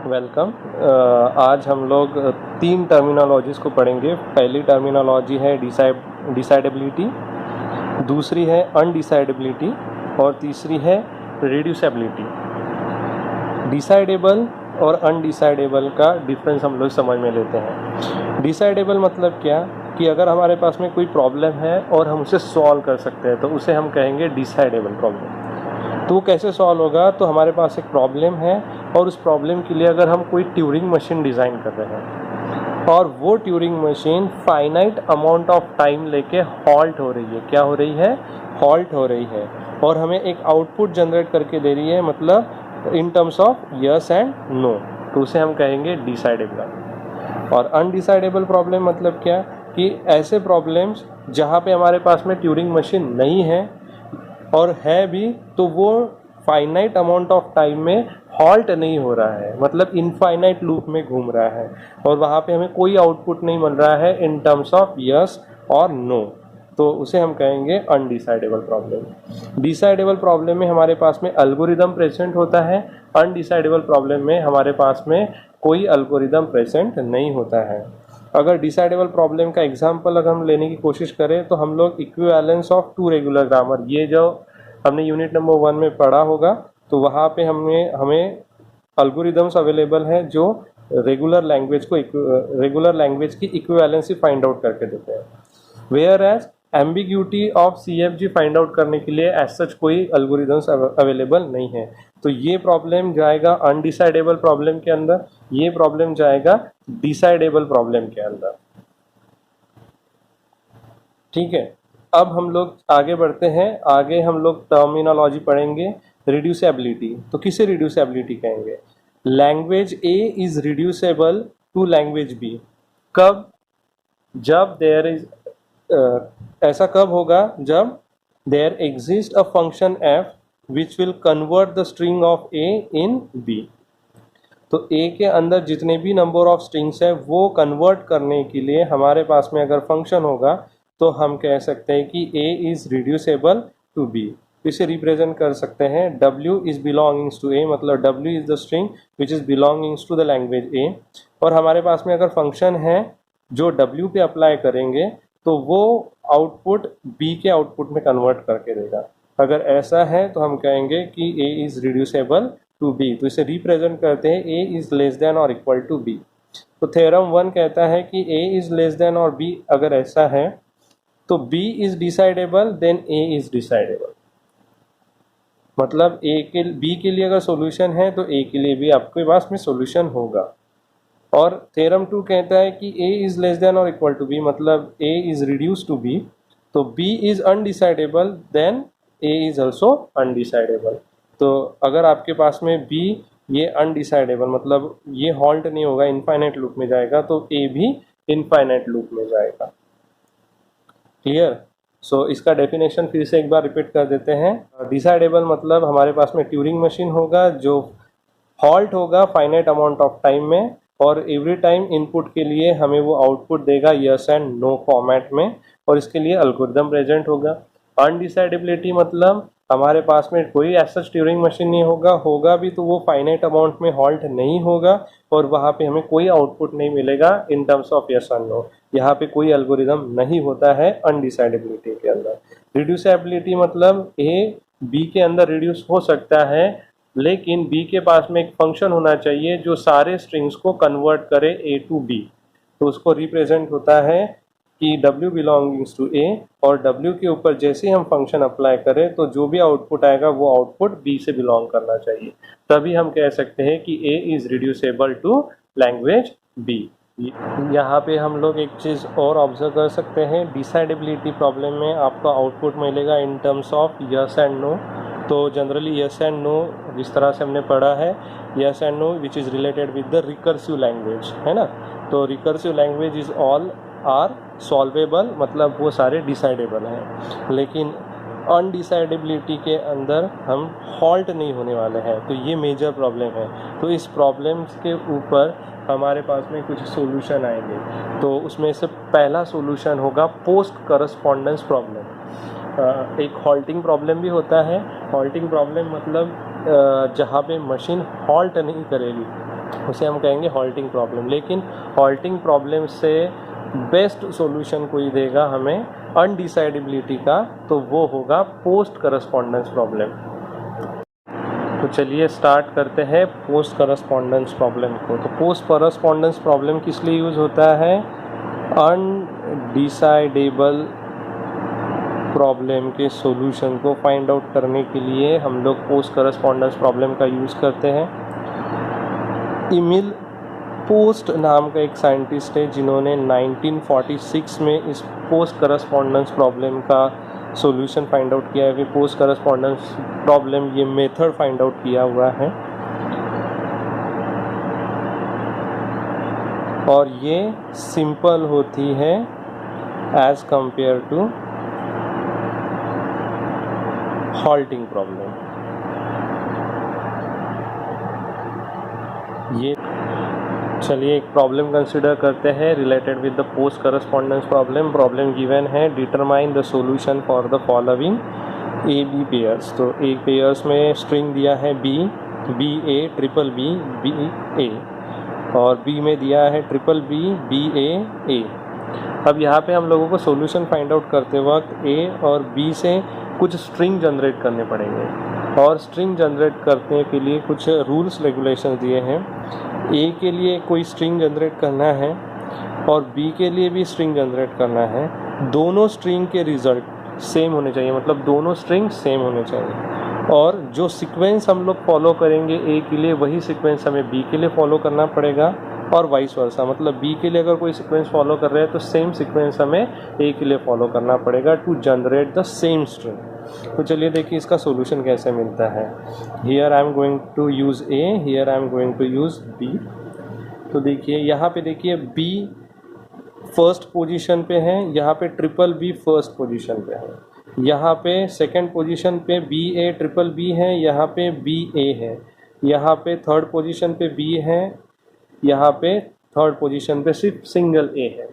Welcome. आज हम लोग तीन टर्मिनोलॉजीज़ को पढ़ेंगे। पहली टर्मिनोलॉजी है डिसाइडेबिलिटी, दूसरी है अनडिसाइडेबिलिटी और तीसरी है रिड्यूसिबिलिटी। डिसाइडेबल और अनडिसाइडेबल का डिफरेंस हम लोग समझ में लेते हैं। डिसाइडेबल मतलब क्या कि अगर हमारे पास में कोई प्रॉब्लम है और हम उसे सॉल्व कर सकते हैं तो उसे हम कहेंगे डिसाइडेबल प्रॉब्लम। तो वो कैसे सॉल्व होगा? तो हमारे पास एक प्रॉब्लम है और उस प्रॉब्लम के लिए अगर हम कोई ट्यूरिंग मशीन डिज़ाइन कर रहे हैं और वो Turing machine finite amount of time लेके हॉल्ट हो रही है। क्या हो रही है? हॉल्ट हो रही है और हमें एक आउटपुट जनरेट करके दे रही है, मतलब in terms of yes and no, तो उसे हम कहेंगे डिसाइडेबल। और अनडिसाइडेबल प्रॉब्लम मतलब क्या कि ऐसे प्रॉब्लम्स जहाँ पे हमारे पास में ट्यूरिंग मशीन नहीं है और है भी तो वो फाइनाइट अमाउंट ऑफ टाइम में हॉल्ट नहीं हो रहा है, मतलब इनफाइनाइट लूप में घूम रहा है और वहाँ पे हमें कोई आउटपुट नहीं मिल रहा है इन टर्म्स ऑफ यस और नो, तो उसे हम कहेंगे अनडिसाइडेबल प्रॉब्लम। डिसाइडेबल प्रॉब्लम में हमारे पास में एल्गोरिदम प्रेजेंट होता है, अनडिसाइडेबल प्रॉब्लम में हमारे पास में कोई एल्गोरिदम प्रेजेंट नहीं होता है। अगर डिसाइडेबल प्रॉब्लम का एग्जांपल अगर हम लेने की कोशिश करें तो हम लोग equivalence of two regular grammar, ये जो हमने यूनिट नंबर 1 में पढ़ा होगा, तो वहाँ पे हमें अल्गोरिदम्स अवेलेबल हैं जो रेगुलर लैंग्वेज की इक्विवेलेंसी फाइंड आउट करके देते हैं। Whereas ambiguity of CFG find out करने के लिए एज सच कोई एल्गोरिदम्स अवेलेबल नहीं है। तो ये प्रॉब्लम जाएगा अनडिसाइडेबल प्रॉब्लम के अंदर, ये प्रॉब्लम जाएगा डिसाइडेबल प्रॉब्लम के अंदर। ठीक है, अब हम लोग आगे बढ़ते हैं। आगे हम लोग टर्मिनोलॉजी पढ़ेंगे रिड्यूसिबिलिटी। तो किसे रिड्यूसिबिलिटी कहेंगे? Language A is reducible to language B। कब? जब देयर इज ऐसा कब होगा? जब there exist a function f which will convert the string of A in B। तो A के अंदर जितने भी नंबर ऑफ स्ट्रिंग्स है वो कन्वर्ट करने के लिए हमारे पास में अगर फंक्शन होगा तो हम कह सकते हैं कि A is reducible to B। इसे रिप्रेजेंट कर सकते हैं W is belongings to A, मतलब W is the string which is belongings to the language A। और हमारे पास में अगर फंक्शन है जो W पे अप्लाई करेंगे तो वो आउटपुट B के आउटपुट में कन्वर्ट करके देगा। अगर ऐसा है तो हम कहेंगे कि A is reducible to B। तो इसे रिप्रेजेंट करते हैं A इज लेस देन और इक्वल टू B। तो थ्योरम 1 कहता है कि A इज लेस देन और B अगर ऐसा है तो B is decidable then A is decidable, मतलब B के लिए अगर सॉल्यूशन है तो A के लिए भी आपके पास में सॉल्यूशन होगा। और थ्योरम 2 कहता है कि A इज लेस देन और इक्वल टू B, मतलब A is reduce to B, तो B is undecidable then A is also undecidable. तो अगर आपके पास में B ये अनडिसाइडेबल, मतलब ये हॉल्ट नहीं होगा, इनफाइनाइट लूप में जाएगा, तो A भी इनफाइनाइट लूप में जाएगा। क्लियर? सो इसका डेफिनेशन फिर से एक बार रिपीट कर देते हैं। डिसाइडेबल मतलब हमारे पास में ट्यूरिंग मशीन होगा जो हॉल्ट होगा फाइनाइट अमाउंट ऑफ टाइम में और एवरी टाइम इनपुट के लिए हमें वो आउटपुट देगा यस एंड नो फॉर्मेट में, और इसके लिए एल्गोरिदम प्रेजेंट होगा। अनडिसाइडेबिलिटी मतलब हमारे पास में कोई ऐसा ट्यूरिंग मशीन नहीं होगा, होगा भी तो वो फाइनाइट अमाउंट में हॉल्ट नहीं होगा और वहाँ पे हमें कोई आउटपुट नहीं मिलेगा in terms of yes and no. यहाँ पे कोई एल्गोरिदम नहीं होता है अनडिसाइडेबिलिटी के अंदर। रिड्यूसिबिलिटी मतलब A B के अंदर रिड्यूस हो सकता है, लेकिन B के पास में एक फंक्शन होना चाहिए जो सारे स्ट्रिंग्स को कन्वर्ट करे A टू B। तो उसको रिप्रेजेंट होता है कि W बिलोंगिंग्स टू A, और W के ऊपर जैसे हम फंक्शन अप्लाई करें तो जो भी आउटपुट आएगा वो आउटपुट B से बिलोंग करना चाहिए, तभी हम कह सकते हैं कि A is reducible to language B। यहाँ पे हम लोग एक चीज़ और ऑब्जर्व कर सकते हैं, डिसाइडेबिलिटी प्रॉब्लम में आपको आउटपुट मिलेगा in terms of yes and no. तो जनरली यस एंड नो जिस तरह से हमने पढ़ा है, yes and no which is related with the recursive language, है ना। तो recursive language is all are solvable, मतलब वो सारे डिसाइडेबल हैं, लेकिन अनडिसाइडेबिलिटी के अंदर हम हॉल्ट नहीं होने वाले हैं, तो ये मेजर प्रॉब्लम है। तो इस प्रॉब्लम के ऊपर हमारे पास में कुछ सॉल्यूशन आएंगे, तो उसमें से पहला सॉल्यूशन होगा पोस्ट करस्पॉन्डेंस प्रॉब्लम। एक हॉल्टिंग प्रॉब्लम भी होता है। हॉल्टिंग प्रॉब्लम मतलब जहाँ पे मशीन हॉल्ट नहीं करेगी, उसे हम कहेंगे हॉल्टिंग प्रॉब्लम। लेकिन हॉल्टिंग प्रॉब्लम से बेस्ट सॉल्यूशन कोई देगा हमें अनडिसाइडेबिलिटी का, तो वो होगा पोस्ट करस्पॉन्डेंस प्रॉब्लम। तो चलिए स्टार्ट करते हैं पोस्ट करस्पॉन्डेंस प्रॉब्लम को। तो पोस्ट करस्पॉन्डेंस प्रॉब्लम किस लिए यूज़ होता है? अनडिसाइडेबल प्रॉब्लम के सॉल्यूशन को फाइंड आउट करने के लिए हम लोग पोस्ट करस्पॉन्डेंस प्रॉब्लम का यूज़ करते हैं। इमिल पोस्ट नाम का एक साइंटिस्ट है जिन्होंने 1946 में इस पोस्ट करस्पॉन्डेंस प्रॉब्लम का सॉल्यूशन फाइंड आउट किया है। पोस्ट करस्पॉन्डेंस प्रॉब्लम ये मेथड फाइंड आउट किया हुआ है और ये सिंपल होती है as compare to halting problem. ये चलिए एक प्रॉब्लम कंसिडर करते हैं related with the post correspondence problem. Problem given है, determine the solution for the following A B pairs. तो ए पेयर्स में स्ट्रिंग दिया है B, B A, triple B, B ए, और बी में दिया है ट्रिपल बी, बी ए, ए। अब यहाँ पे हम लोगों को सॉल्यूशन फाइंड आउट करते वक्त ए और बी से कुछ स्ट्रिंग जनरेट करने पड़ेंगे, और स्ट्रिंग जनरेट करने के लिए कुछ रूल्स रेगुलेशन दिए हैं। ए के लिए कोई स्ट्रिंग जनरेट करना है और बी के लिए भी स्ट्रिंग जनरेट करना है। दोनों स्ट्रिंग के रिजल्ट सेम होने चाहिए, मतलब दोनों स्ट्रिंग सेम होने चाहिए, और जो सीक्वेंस हम लोग फॉलो करेंगे ए के लिए वही सीक्वेंस हमें बी के लिए फॉलो करना पड़ेगा, और वाइस वर्सा। मतलब बी के लिए अगर कोई सीक्वेंस फॉलो कर रहे हैं तो सेम सीक्वेंस हमें ए के लिए फॉलो करना पड़ेगा to generate the same string. तो चलिए देखिए इसका सॉल्यूशन कैसे मिलता है। Here I am going to use A, here I am going to use B. तो देखिए यहाँ पे देखिए बी फर्स्ट पोजीशन पे है, यहाँ पे ट्रिपल बी फर्स्ट पोजीशन पे है, यहाँ पे सेकंड पोजीशन पे बी ए ट्रिपल बी है, यहाँ पे बी ए है, यहाँ पे थर्ड पोजीशन पे बी है, यहाँ पे थर्ड पोजीशन पे सिर्फ सिंगल ए है।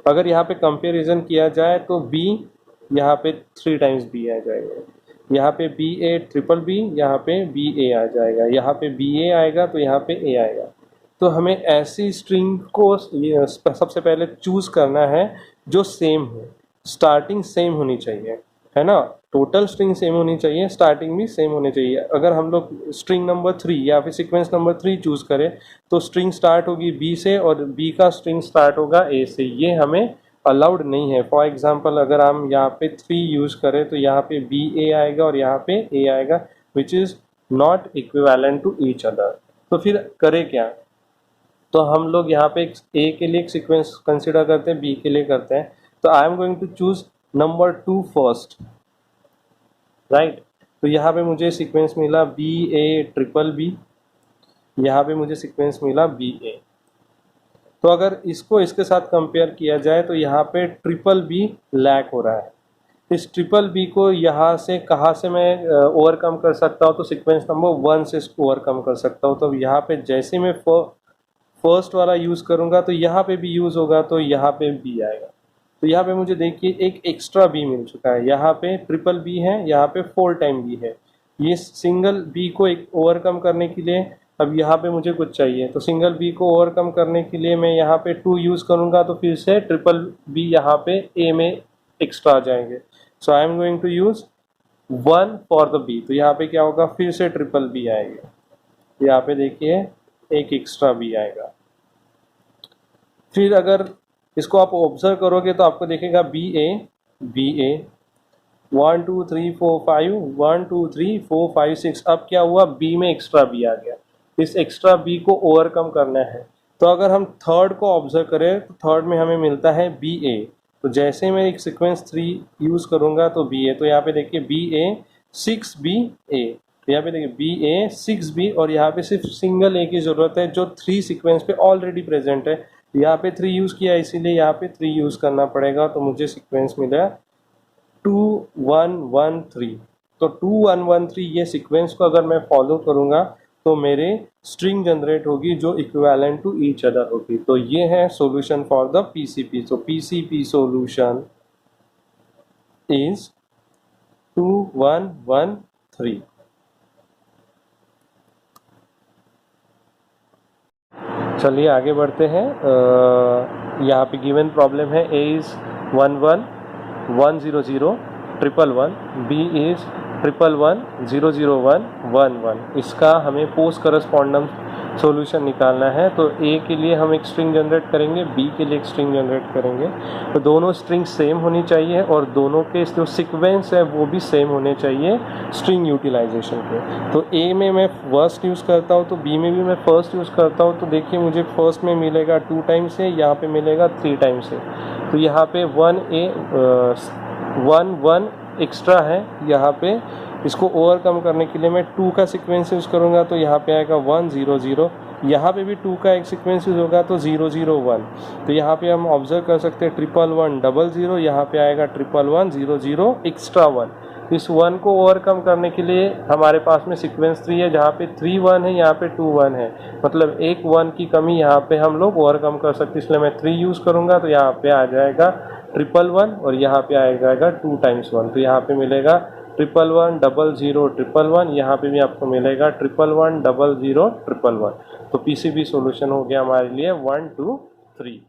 अगर यहाँ पे कंपैरिजन किया जाए तो बी यहाँ पे 3 टाइम्स बी आ जाएगा, यहाँ पे बी ए ट्रिपल बी, यहाँ पे बी ए आ जाएगा, यहाँ पे बी ए आएगा तो यहाँ पे ए आएगा। तो हमें ऐसी स्ट्रिंग को सबसे पहले चूज़ करना है जो सेम हो, स्टार्टिंग सेम होनी चाहिए, है ना। टोटल स्ट्रिंग सेम होनी चाहिए, स्टार्टिंग भी सेम होनी चाहिए। अगर हम लोग स्ट्रिंग नंबर 3 या फिर सीक्वेंस नंबर 3 चूज़ करें तो स्ट्रिंग स्टार्ट होगी बी से और बी का स्ट्रिंग स्टार्ट होगा ए से, ये हमें अलाउड नहीं है। फॉर एग्जांपल अगर हम यहाँ पे 3 यूज़ करें तो यहाँ पे बी ए आएगा और यहाँ पे ए आएगा, which is not equivalent to each other. तो फिर करें क्या? तो हम लोग यहाँ पे ए के लिए एक सीक्वेंस कंसिडर करते हैं, बी के लिए करते हैं। तो I am going to choose number 2 first, right. तो यहाँ पे मुझे सीक्वेंस मिला बी ए ट्रिपल बी, यहाँ पे मुझे सीक्वेंस मिला बी ए। तो अगर इसको इसके साथ कंपेयर किया जाए तो यहाँ पे ट्रिपल बी लैक हो रहा है। इस ट्रिपल बी को यहाँ से कहाँ से मैं ओवरकम कर सकता हूँ? तो सीक्वेंस नंबर 1 से ओवरकम कर सकता हूँ। तो यहाँ पे जैसे मैं फर्स्ट वाला यूज़ करूँगा तो यहाँ पे भी यूज़ होगा, तो यहाँ पे बी आएगा। तो यहाँ पे मुझे देखिए एक एक्स्ट्रा बी मिल चुका है, यहाँ पे ट्रिपल बी है, यहाँ पे 4 टाइम बी है। ये सिंगल बी को एक ओवरकम करने के लिए अब यहाँ पे मुझे कुछ चाहिए, तो सिंगल बी को ओवरकम करने के लिए मैं यहाँ पे 2 यूज़ करूँगा, तो फिर से ट्रिपल बी यहाँ पे ए में एक्स्ट्रा आ जाएंगे। So I am going to use 1 for the B. तो यहाँ पे क्या होगा, फिर से ट्रिपल बी आएगा, यहाँ पे देखिए एक एक्स्ट्रा बी आएगा। फिर अगर इसको आप ऑब्जर्व करोगे तो आपको देखेगा बी ए 1 2 3 4 5 1 2 3 4 5 6। अब क्या हुआ, बी में एक्स्ट्रा बी आ गया। इस एक्स्ट्रा बी को ओवरकम करना है। तो अगर हम थर्ड को ऑब्जर्व करें तो थर्ड में हमें मिलता है बी ए। तो जैसे मैं एक सीक्वेंस 3 यूज़ करूँगा तो बी ए, तो यहाँ पे देखिए बी ए 6 बी ए, तो यहाँ पे देखिए बी ए 6 बी, और यहाँ पे सिर्फ सिंगल ए की ज़रूरत है जो 3 सीक्वेंस पे ऑलरेडी प्रेजेंट है। यहाँ पे 3 यूज़ किया इसीलिए यहाँ पे 3 यूज़ करना पड़ेगा, तो मुझे सीक्वेंस मिला 2 1 1 3। तो 2 1 1 3 ये सीक्वेंस को अगर मैं फॉलो करूँगा तो मेरे स्ट्रिंग जनरेट होगी जो इक्विवेलेंट टू ईच अदर होगी। तो ये है सॉल्यूशन फॉर द पीसीपी। तो पीसीपी सॉल्यूशन इज 2 1 1 3। चलिए आगे बढ़ते हैं। यहाँ पे गिवन प्रॉब्लम है A इज़ 11 100 111, B इज़ 111 001 11। इसका हमें पोस्ट करस्पॉन्डेंस सॉल्यूशन निकालना है। तो A के लिए हम एक स्ट्रिंग जनरेट करेंगे, B के लिए एक स्ट्रिंग जनरेट करेंगे। तो दोनों स्ट्रिंग सेम होनी चाहिए और दोनों के जो सीक्वेंस है वो भी सेम होने चाहिए स्ट्रिंग यूटिलाइजेशन के। तो A में मैं फर्स्ट यूज़ करता हूँ तो B में भी मैं फर्स्ट यूज़ करता हूँ। तो देखिए मुझे फर्स्ट में मिलेगा 2 टाइम्स से, यहाँ पे मिलेगा 3 टाइम्स से। तो यहाँ पे 1 एक्स्ट्रा है। यहाँ पे इसको ओवरकम करने के लिए मैं 2 का सीक्वेंस यूज़ करूँगा। तो यहाँ पे आएगा 1 0 0। यहाँ पे भी 2 का एक सीक्वेंस यूज़ होगा तो 0 0 1। तो यहाँ पे हम ऑब्जर्व कर सकते हैं 1 1 1 0 0। यहाँ पे आएगा 1 1 0 0 एक्स्ट्रा 1। इस 1 को ओवरकम करने के लिए हमारे पास में सीक्वेंस 3 है, जहाँ पे 3 1 है, यहाँ पे 2 1 है। मतलब एक 1 की कमी यहाँ पे हम लोग ओवरकम कर सकते हैं, इसलिए मैं 3 यूज़ करूँगा। तो यहाँ पे आ जाएगा 1 1 और यहाँ पे आ जाएगा 2 टाइम्स 1। तो यहाँ पे मिलेगा 1 1 0 0 1 1। यहाँ पे भी आपको मिलेगा 1 1 0 0 1 1। तो PCB सॉल्यूशन हो गया हमारे लिए 1 2 3।